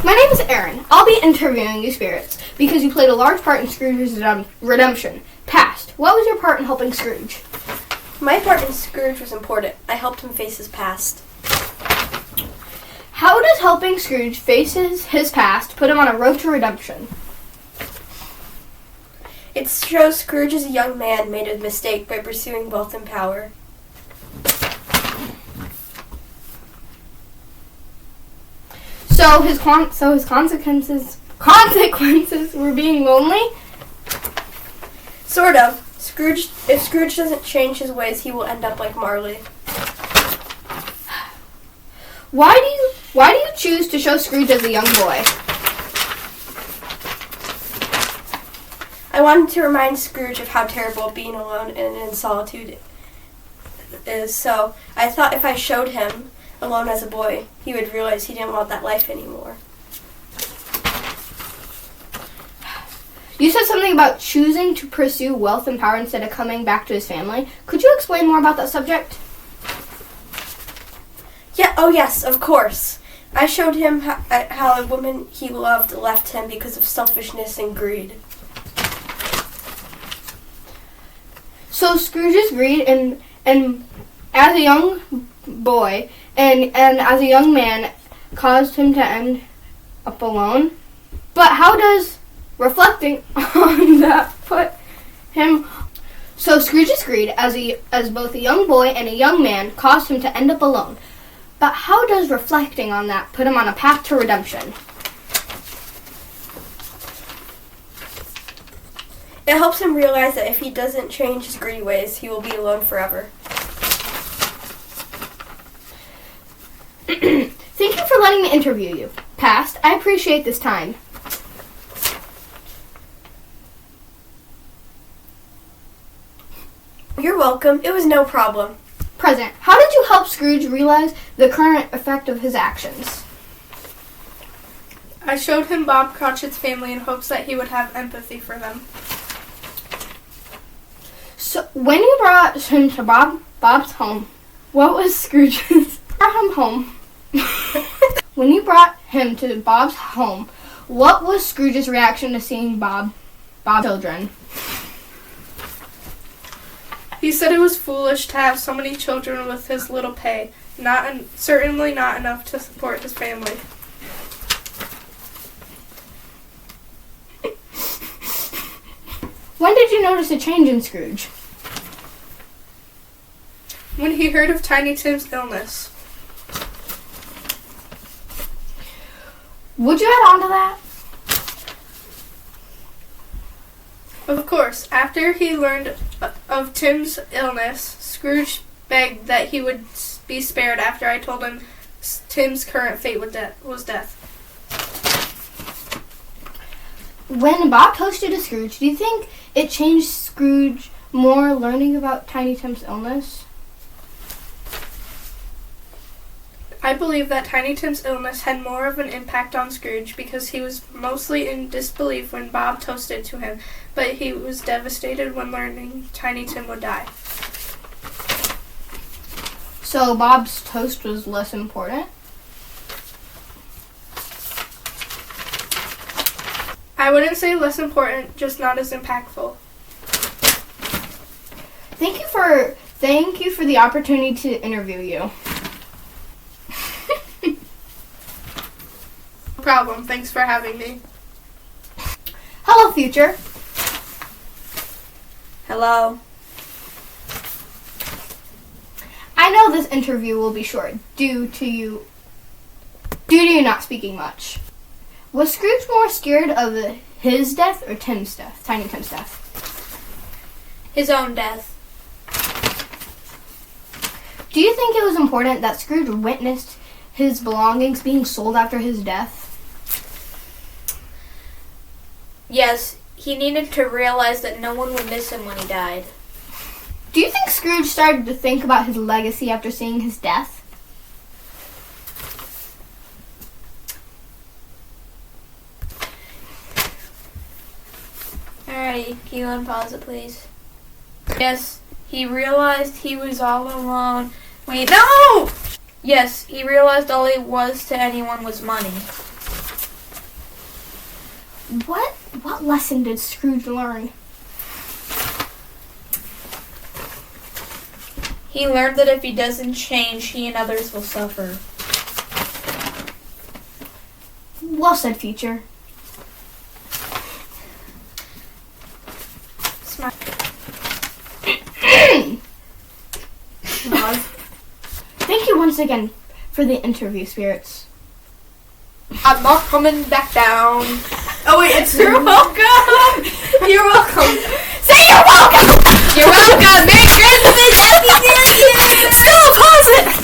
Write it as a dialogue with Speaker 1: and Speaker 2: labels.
Speaker 1: My name is Aaron. I'll be interviewing you spirits because you played a large part in Scrooge's redemption. Past. What was your part in helping Scrooge?
Speaker 2: My part in Scrooge was important. I helped him face his past.
Speaker 1: How does helping Scrooge face his past put him on a road to redemption?
Speaker 2: It shows Scrooge as a young man made a mistake by pursuing wealth and power.
Speaker 1: So his consequences were being lonely?
Speaker 2: Sort of. If Scrooge doesn't change his ways, he will end up like Marley.
Speaker 1: Why do you choose to show Scrooge as a young boy?
Speaker 2: I wanted to remind Scrooge of how terrible being alone and in solitude is, so I thought if I showed him alone as a boy, he would realize he didn't want that life anymore.
Speaker 1: You said something about choosing to pursue wealth and power instead of coming back to his family. Could you explain more about that subject?
Speaker 2: Yeah, oh yes, of course. I showed him how a woman he loved left him because of selfishness and greed.
Speaker 1: So Scrooge's greed and as a young boy and as a young man caused him to end up alone. But how does reflecting on that put him? So Scrooge's greed as both a young boy and a young man caused him to end up alone. But how does reflecting on that put him on a path to redemption?
Speaker 2: It helps him realize that if he doesn't change his greedy ways, he will be alone forever.
Speaker 1: Thank you for letting me interview you. Past, I appreciate this time.
Speaker 2: You're welcome. It was no problem.
Speaker 1: Present, how did you help Scrooge realize the current effect of his actions?
Speaker 3: I showed him Bob Cratchit's family in hopes that he would have empathy for them.
Speaker 1: So, when you brought him to Bob's home, what was Scrooge's... home. When you brought him to Bob's home, what was Scrooge's reaction to seeing Bob's children?
Speaker 3: He said it was foolish to have so many children with his little pay, certainly not enough to support his family.
Speaker 1: When did you notice a change in Scrooge?
Speaker 3: When he heard of Tiny Tim's illness.
Speaker 1: Would you add on to that?
Speaker 3: Of course, after he learned of Tim's illness, Scrooge begged that he would be spared after I told him Tim's current fate was death.
Speaker 1: When Bob toasted to Scrooge, do you think it changed Scrooge more learning about Tiny Tim's illness?
Speaker 3: I believe that Tiny Tim's illness had more of an impact on Scrooge because he was mostly in disbelief when Bob toasted to him, but he was devastated when learning Tiny Tim would die.
Speaker 1: So Bob's toast was less important?
Speaker 3: I wouldn't say less important, just not as impactful.
Speaker 1: Thank you for the opportunity to interview you.
Speaker 3: No problem. Thanks for having me.
Speaker 1: Hello, future.
Speaker 2: Hello.
Speaker 1: I know this interview will be short due to you not speaking much. Was Scrooge more scared of his death or Tim's death, Tiny Tim's death?
Speaker 2: His own death.
Speaker 1: Do you think it was important that Scrooge witnessed his belongings being sold after his death?
Speaker 4: Yes, he needed to realize that no one would miss him when he died.
Speaker 1: Do you think Scrooge started to think about his legacy after seeing his death?
Speaker 4: Alright, can you unpause it, please? Yes, he realized he was all alone. Wait, no! Yes, he realized all he was to anyone was money.
Speaker 1: What lesson did Scrooge learn?
Speaker 4: He learned that if he doesn't change, he and others will suffer.
Speaker 1: Well said, Future.
Speaker 3: Smile.
Speaker 1: Thank you once again for the interview, spirits.
Speaker 3: I'm not coming back down.
Speaker 2: Oh wait, it's you're welcome. You're welcome.
Speaker 1: Say you're welcome!
Speaker 2: You're welcome. Merry Christmas. Happy New Year.
Speaker 1: Still pause it!